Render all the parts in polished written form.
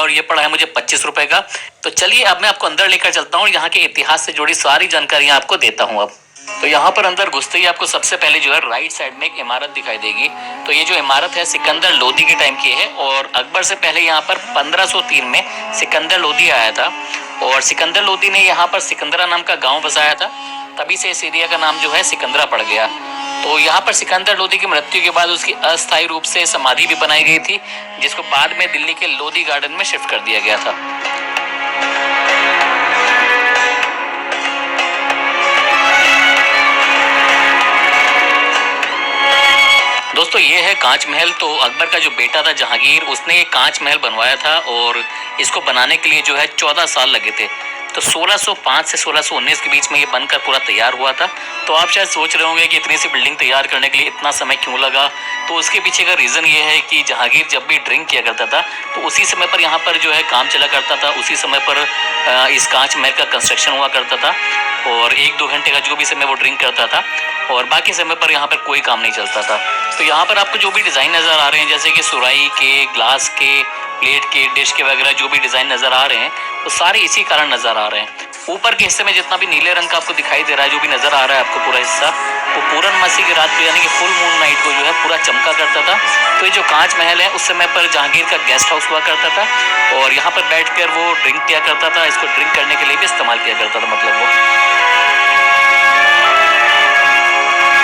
है और ये पड़ा है मुझे 25 रुपए का। तो चलिए अब मैं आपको अंदर लेकर चलता हूँ, यहाँ के इतिहास से जुड़ी सारी जानकारियां आपको देता हूँ अब। तो यहाँ पर अंदर घुसते ही आपको सबसे पहले जो है राइट साइड में एक इमारत दिखाई देगी। तो ये जो इमारत है सिकंदर लोदी के टाइम की है और अकबर से पहले यहाँ पर 1503 में सिकंदर लोदी आया था और सिकंदर लोदी ने यहाँ पर सिकंदरा नाम का गांव बसाया था, तभी से इस एरिया का नाम जो है सिकंदरा पड़ गया। तो यहाँ पर सिकंदर लोदी की मृत्यु के बाद उसकी अस्थायी रूप से समाधि भी बनाई गई थी, जिसको बाद में दिल्ली के लोदी गार्डन में शिफ्ट कर दिया गया था। दोस्तों ये है कांच महल। तो अकबर का जो बेटा था जहांगीर, उसने ये कांच महल बनवाया था और इसको बनाने के लिए जो है 14 साल लगे थे। तो 1605 से 1619 के बीच में ये बनकर पूरा तैयार हुआ था। तो आप शायद सोच रहे होंगे कि इतनी सी बिल्डिंग तैयार करने के लिए इतना समय क्यों लगा। तो उसके पीछे का रीज़न ये है कि जहांगीर जब भी ड्रिंक किया करता था तो उसी समय पर यहाँ पर जो है काम चला करता था, उसी समय पर इस कांच महल का कंस्ट्रक्शन हुआ करता था और 1-2 घंटे का जो भी समय वो ड्रिंक करता था और बाकी समय पर यहाँ पर कोई काम नहीं चलता था। तो यहाँ पर आपको जो भी डिज़ाइन नज़र आ रहे हैं, जैसे कि सुराही के, ग्लास के, प्लेट के, डिश के वगैरह जो भी डिज़ाइन नज़र आ रहे हैं, तो सारे इसी कारण नज़र आ रहे हैं। ऊपर के हिस्से में जितना भी नीले रंग का आपको दिखाई दे रहा है, जो भी नज़र आ रहा है आपको पूरा हिस्सा, वो पूर्णमासी की रात को यानी कि फुल मून नाइट को जो है पूरा चमका करता था। तो ये जो कांच महल है उस समय पर जहांगीर का गेस्ट हाउस हुआ करता था और यहाँ पर बैठकर वो ड्रिंक किया करता था। इसको ड्रिंक करने के लिए भी इस्तेमाल किया करता था, मतलब वो।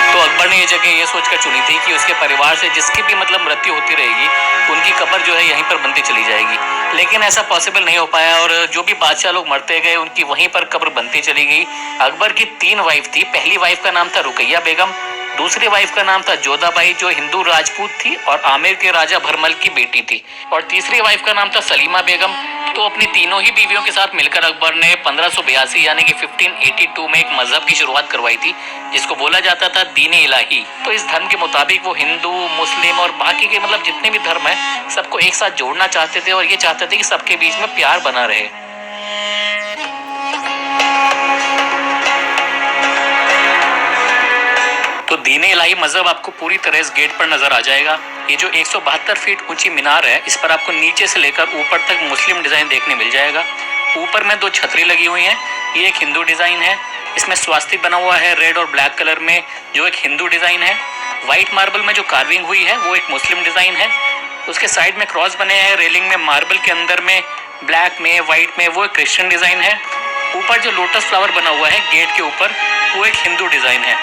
तो अकबर ने ये जगह ये सोचकर चुनी थी कि उसके परिवार से जिसकी भी मतलब मृत्यु होती रहेगी, उनकी कब्र जो है यहीं पर बनती चली जाएगी। लेकिन ऐसा पॉसिबल नहीं हो पाया और जो भी बादशाह लोग मरते गए उनकी वहीं पर कब्र बनती चली गई। अकबर की 3 वाइफ थी। पहली वाइफ का नाम था रुकैया बेगम, दूसरी वाइफ का नाम था जोधाबाई जो हिंदू राजपूत थी और आमेर के राजा भरमल की बेटी थी, और तीसरी वाइफ का नाम था सलीमा बेगम। तो अपनी तीनों ही बीवियों के साथ मिलकर अकबर ने 1582 यानी कि 1582 में एक मजहब की शुरुआत करवाई थी, जिसको बोला जाता था दीन-ए इलाही। तो इस धर्म के मुताबिक वो हिंदू, मुस्लिम और बाकी के मतलब जितने भी धर्म है सबको एक साथ जोड़ना चाहते थे और ये चाहते थे कि सबके बीच में प्यार बना रहे। तो दीन-ए इलाही मजहब आपको पूरी तरह इस गेट पर नजर आ जाएगा। ये जो 172 फीट ऊंची मीनार है, इस पर आपको नीचे से लेकर ऊपर तक मुस्लिम डिजाइन देखने मिल जाएगा। ऊपर में 2 छतरी लगी हुई हैं, ये एक हिंदू डिजाइन है। इसमें स्वास्तिक बना हुआ है रेड और ब्लैक कलर में, जो एक हिंदू डिजाइन है। व्हाइट मार्बल में जो कार्विंग हुई है वो एक मुस्लिम डिजाइन है। उसके साइड में क्रॉस बने हैं रेलिंग में, मार्बल के अंदर में ब्लैक में, व्हाइट में, वो एक क्रिश्चियन डिजाइन है। ऊपर जो लोटस फ्लावर बना हुआ है गेट के ऊपर, वो एक हिंदू डिजाइन है।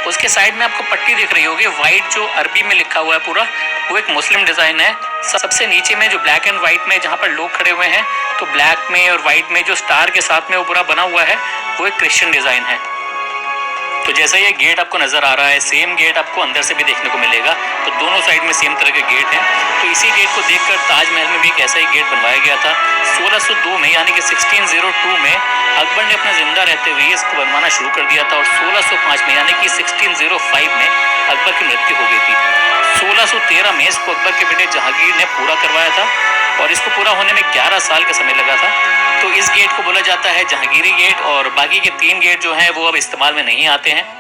उसके साइड में आपको पट्टी दिख रही होगी, व्हाइट जो अरबी में लिखा हुआ है पूरा, वो एक मुस्लिम डिजाइन है। सबसे नीचे में जो ब्लैक एंड व्हाइट में जहाँ पर लोग खड़े हुए हैं, तो ब्लैक में और व्हाइट में जो स्टार के साथ में वो पूरा बना हुआ है, वो एक क्रिश्चियन डिजाइन है। तो जैसा ये गेट आपको नजर आ रहा है, सेम गेट आपको अंदर से भी देखने को मिलेगा। तो दोनों साइड में सेम तरह के गेट हैं। तो इसी गेट को देखकर ताजमहल में भी एक ऐसा ही गेट बनवाया गया था 1602 में, यानी कि 1602 में अकबर ने अपना जिंदा रहते हुए इसको बनवाना शुरू कर दिया था और 1605 में यानी कि 1605 में अकबर की मृत्यु हो गई थी। 1613 में इसको अकबर के बेटे जहांगीर ने पूरा करवाया था और इसको पूरा होने में 11 साल का समय लगा था। तो इस गेट को बोला जाता है जहांगीरी गेट और बाकी के 3 गेट जो हैं वो अब इस्तेमाल में नहीं आते हैं।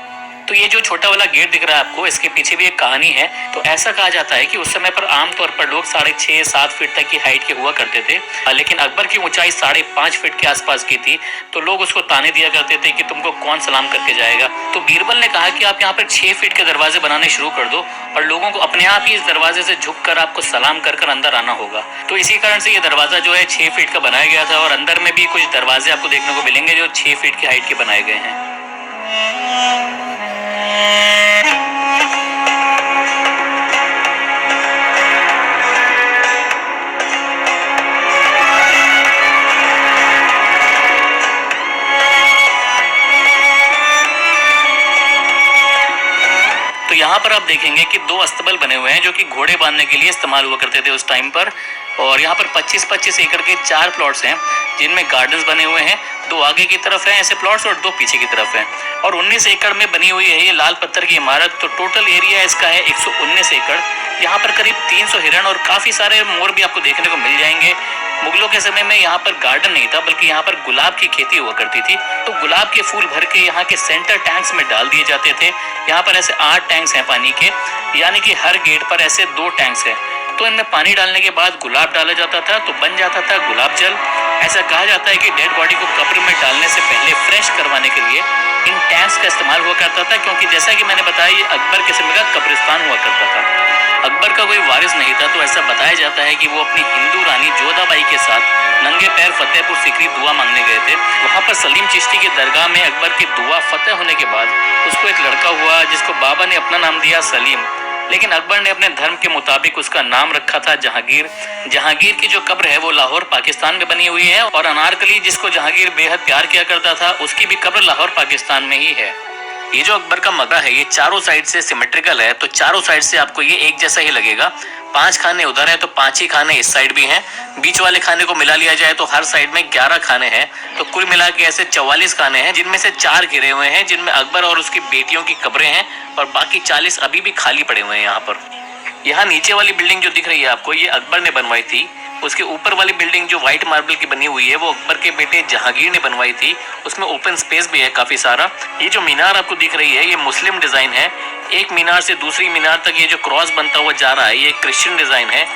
तो ये जो छोटा वाला गेट दिख रहा है आपको, इसके पीछे भी एक कहानी है। तो ऐसा कहा जाता है कि उस समय पर आमतौर पर लोग 6.5-7 फीट तक की हाइट के हुआ करते थे, लेकिन अकबर की ऊंचाई 5.5 फीट के आसपास की थी। तो लोग उसको ताने दिया करते थे कि तुमको कौन सलाम करके जाएगा। तो बीरबल ने कहा कि आप यहाँ पर 6 फीट के दरवाजे बनाने शुरू कर दो और लोगों को अपने आप ही इस दरवाजे से झुककर आपको सलाम कर अंदर आना होगा। तो इसी कारण से ये दरवाजा जो है 6 फीट का बनाया गया था और अंदर में भी कुछ दरवाजे आपको देखने को मिलेंगे जो 6 फीट की हाइट के बनाए गए हैं। तो यहाँ पर आप देखेंगे कि 2 अस्तबल बने हुए हैं जो कि घोड़े बांधने के लिए इस्तेमाल हुआ करते थे उस टाइम पर। और यहाँ पर 25-25 एकड़ के 4 प्लॉट्स हैं जिनमें गार्डन्स बने हुए हैं। 2 आगे की तरफ हैं ऐसे प्लॉट्स और 2 पीछे की तरफ हैं। और 19 एकड़ में बनी हुई है ये लाल पत्थर की इमारत। तो टोटल एरिया इसका है 119 एकड़। यहाँ पर करीब 300 हिरण और काफ़ी सारे मोर भी आपको देखने को मिल जाएंगे। मुगलों के समय में यहाँ पर गार्डन नहीं था बल्कि यहाँ पर गुलाब की खेती हुआ करती थी। तो गुलाब के फूल भर के यहाँ के सेंटर टैंक्स में डाल दिए जाते थे। यहाँ पर ऐसे 8 टैंक्स हैं पानी के, यानी कि हर गेट पर ऐसे 2 टैंक्स हैं। तो इनमें पानी डालने के बाद गुलाब डाला जाता था तो बन जाता था गुलाब जल। ऐसा कहा जाता है कि डेड बॉडी को कब्र में डालने से पहले फ्रेश करवाने के लिए इन टैंक्स का इस्तेमाल हुआ करता था, क्योंकि जैसा कि मैंने बताया ये अकबर के समय का कब्रिस्तान हुआ करता था। अकबर का कोई वारिस नहीं था, तो ऐसा बताया जाता है कि वो अपनी हिंदू रानी जोधाबाई के साथ नंगे पैर फतेहपुर सीकरी दुआ मांगने गए थे। वहाँ पर सलीम चिश्ती की दरगाह में अकबर की दुआ फतेह होने के बाद उसको एक लड़का हुआ जिसको बाबा ने अपना नाम दिया सलीम, लेकिन अकबर ने अपने धर्म के मुताबिक उसका नाम रखा था जहांगीर। जहांगीर की जो कब्र है वो लाहौर पाकिस्तान में बनी हुई है, और अनारकली जिसको जहांगीर बेहद प्यार किया करता था उसकी भी कब्र लाहौर पाकिस्तान में ही है। ये जो अकबर का मकबरा है ये चारों साइड से सिमेट्रिकल है, तो चारों साइड से आपको ये एक जैसा ही लगेगा। 5 खाने उधर है तो 5 ही खाने इस साइड भी हैं। बीच वाले खाने को मिला लिया जाए तो हर साइड में 11 खाने हैं, तो कुल मिला के ऐसे 44 खाने हैं, जिनमें से 4 घिरे हुए हैं जिनमें अकबर और उसकी बेटियों की कब्रें हैं, और बाकी 40 अभी भी खाली पड़े हुए हैं। यहाँ पर यहाँ नीचे वाली बिल्डिंग जो दिख रही है आपको ये अकबर ने बनवाई थी। उसके ऊपर वाली बिल्डिंग जो व्हाइट मार्बल की बनी हुई है वो अकबर के बेटे जहांगीर ने बनवाई थी। उसमें ओपन स्पेस भी है काफी सारा। ये जो मीनार आपको दिख रही है ये मुस्लिम डिजाइन है। एक मीनार से दूसरी मीनार तक ये जो क्रॉस बनता हुआ जा रहा है ये क्रिश्चियन डिजाइन है।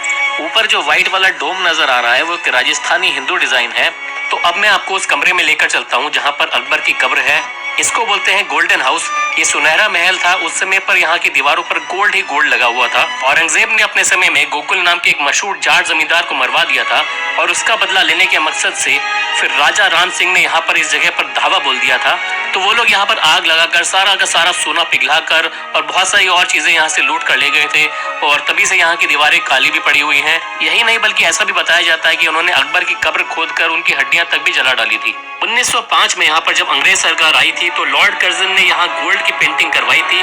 ऊपर जो व्हाइट वाला डोम नजर आ रहा है वो एक राजस्थानी हिंदू डिजाइन है। तो अब मैं आपको उस कमरे में लेकर चलता हूँ जहाँ पर अकबर की कब्र है। इसको बोलते हैं गोल्डन हाउस। ये सुनहरा महल था। उस समय पर यहाँ की दीवारों पर गोल्ड ही गोल्ड लगा हुआ था। औरंगजेब ने अपने समय में गोकुल नाम के एक मशहूर जाट जमींदार को मरवा दिया था, और उसका बदला लेने के मकसद से फिर राजा राम सिंह ने यहाँ पर इस जगह पर धावा बोल दिया था। तो वो लोग यहाँ पर आग लगाकर सारा का सारा सोना पिघलाकर और बहुत सारी और चीजें यहाँ से लूट कर ले गए थे, और तभी से यहाँ की दीवारें काली भी पड़ी हुई हैं। यही नहीं बल्कि ऐसा भी बताया जाता है कि उन्होंने अकबर की कब्र खोदकर उनकी हड्डियां तक भी जला डाली थी। 1905 में यहाँ पर जब अंग्रेज सरकार आई थी तो लॉर्ड कर्जन ने यहाँ गोल्ड की पेंटिंग करवाई थी,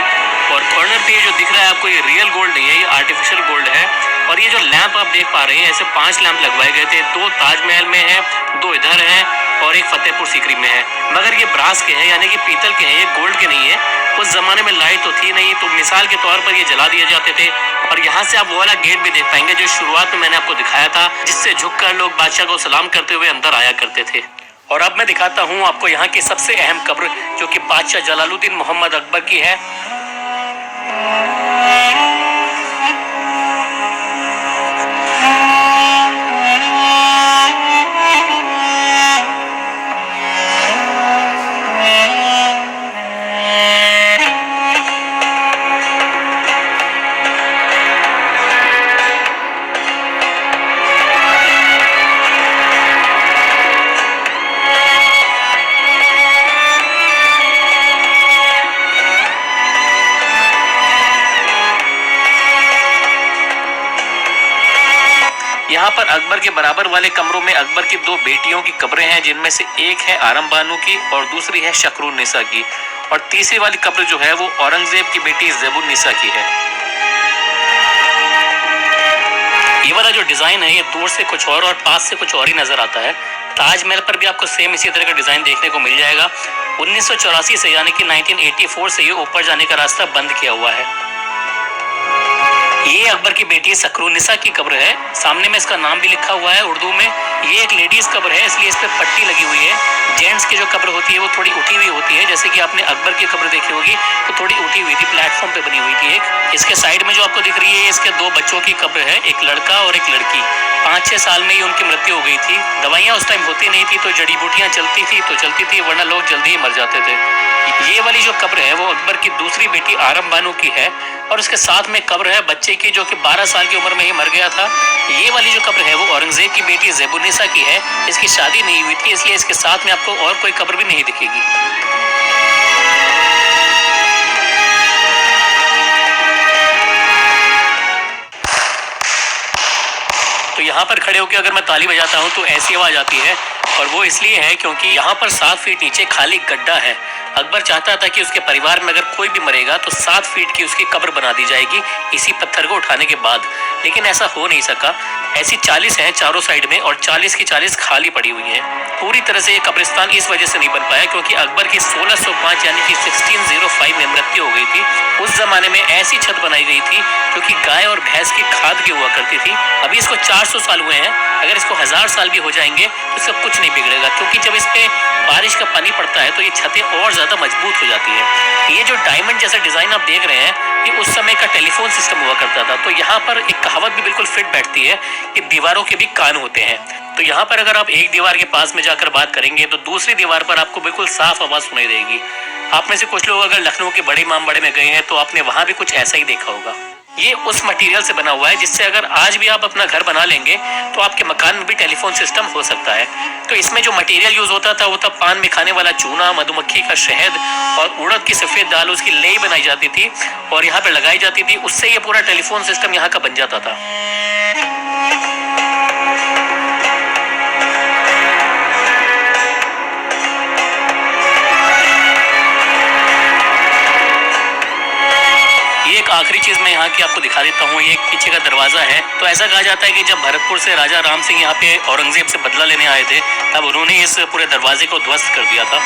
और कॉर्नर पे जो दिख रहा है आपको ये रियल गोल्ड नहीं है, ये आर्टिफिशियल गोल्ड है। और ये जो लैंप आप देख पा रहे हैं ऐसे 5 लैंप लगवाए गए थे। 2 ताजमहल में है, 2 इधर है और एक फतेहपुर सीकरी में है, मगर ये ब्रास के हैं यानी कि पीतल के हैं, ये गोल्ड के नहीं है। उस जमाने में लाइट तो थी नहीं, तो मिसाल के तौर पर ये जला दिए जाते थे। और यहाँ से आप वो वाला गेट भी देख पाएंगे जो शुरुआत में मैंने आपको दिखाया था, जिससे झुककर लोग बादशाह को सलाम करते हुए अंदर आया करते थे। और अब मैं दिखाता हूँ आपको यहाँ की सबसे अहम कब्र, जो कि बादशाह जलालुद्दीन मोहम्मद अकबर की है। यहाँ पर अकबर के बराबर वाले कमरों में अकबर की 2 बेटियों की कब्रें हैं, जिनमें से एक है आरम बानो की और दूसरी है शकरुन्निसा की, और तीसरी वाली कब्र जो है वो औरंगजेब की बेटी ज़ेबुन्निसा की है। ये वाला जो डिजाइन है ये दूर से कुछ और पास से कुछ और ही नजर आता है। ताजमहल पर भी आपको सेम इसी तरह का डिजाइन देखने को मिल जाएगा। 1984 से यानी कि 1984 से ये ऊपर जाने का रास्ता बंद किया हुआ है। ये अकबर की बेटी शकरुन्निसा की कब्र है। सामने में इसका नाम भी लिखा हुआ है उर्दू में। ये एक लेडीज कब्र है, इसलिए इस पे पट्टी लगी हुई है। जेंट्स की जो कब्र होती है वो थोड़ी उठी हुई होती है, जैसे कि आपने अकबर की कब्र देखी होगी तो थोड़ी उठी हुई थी, प्लेटफॉर्म पे बनी हुई थी एक। इसके साइड में जो आपको दिख रही है इसके 2 बच्चों की कब्र है, एक लड़का और एक लड़की। 5-6 साल में ही उनकी मृत्यु हो गई थी। दवाइयाँ उस टाइम होती नहीं थी, तो जड़ी बूटियाँ चलती थी तो चलती थी, वरना लोग जल्दी ही मर जाते थे। ये वाली जो कब्र है वो अकबर की दूसरी बेटी आरम बानो की है, और उसके साथ में कब्र है बच्चे की जो कि 12 साल की उम्र में ही मर गया था। ये वाली जो कब्र है वो औरंगजेब की बेटी ज़ेबुन्निसा की है। इसकी शादी नहीं हुई थी, इसलिए इसके साथ में आपको और कोई कब्र भी नहीं दिखेगी। तो यहाँ पर खड़े होकर अगर मैं ताली बजाता हूँ तो ऐसी आवाज आती है, और वो इसलिए है क्योंकि यहाँ पर 7 फीट नीचे खाली गड्ढा है। अकबर चाहता था कि उसके परिवार में अगर कोई भी मरेगा तो 7 फीट की उसकी कब्र बना दी जाएगी इसी पत्थर को उठाने के बाद, लेकिन ऐसा हो नहीं सका। ऐसी 40 हैं चारों साइड में, और 40 की 40 खाली पड़ी हुई हैं। पूरी तरह से ये कब्रिस्तान इस वजह से नहीं बन पाया क्योंकि अकबर की 1605 यानी कि 1605 में मृत्यु हो गई थी। उस जमाने में ऐसी छत बनाई गई थी जो कि गाय और भैंस की खाद की हुआ करती थी। अभी इसको 400 साल हुए हैं, अगर इसको 1000 साल भी हो जाएंगे तो इसका कुछ नहीं बिगड़ेगा, क्योंकि जब इस पे बारिश का पानी पड़ता है तो ये छतें और ज्यादा मजबूत हो जाती है। ये जो डायमंड जैसा डिजाइन आप देख रहे हैं ये उस समय का टेलीफोन सिस्टम हुआ करता था। तो यहाँ पर एक कहावत भी बिल्कुल फिट बैठती है कि दीवारों के भी कान होते हैं। तो यहाँ पर अगर आप एक दीवार के पास में जाकर बात करेंगे तो दूसरी दीवार पर आपको बिल्कुल साफ आवाज सुनाई देगी। आप में से कुछ लोग अगर लखनऊ के बड़े इमामबाड़े में गए हैं तो आपने वहां भी कुछ ऐसा ही देखा होगा। ये उस मटेरियल से बना हुआ है जिससे अगर आज भी आप अपना घर बना लेंगे तो आपके मकान में भी टेलीफोन सिस्टम हो सकता है। तो इसमें जो मटेरियल यूज होता था वो था पान में खाने वाला चूना, मधुमक्खी का शहद और उड़द की सफेद दाल, उसकी लेई बनाई जाती थी और यहाँ पे लगाई जाती थी। उससे ये पूरा टेलीफोन सिस्टम यहाँ का बन जाता था। एक आखिरी चीज मैं यहाँ की आपको दिखा देता हूँ। ये एक पीछे का दरवाजा है। तो ऐसा कहा जाता है कि जब भरतपुर से राजा राम सिंह यहाँ पे औरंगजेब से बदला लेने आए थे तब उन्होंने इस पूरे दरवाजे को ध्वस्त कर दिया था।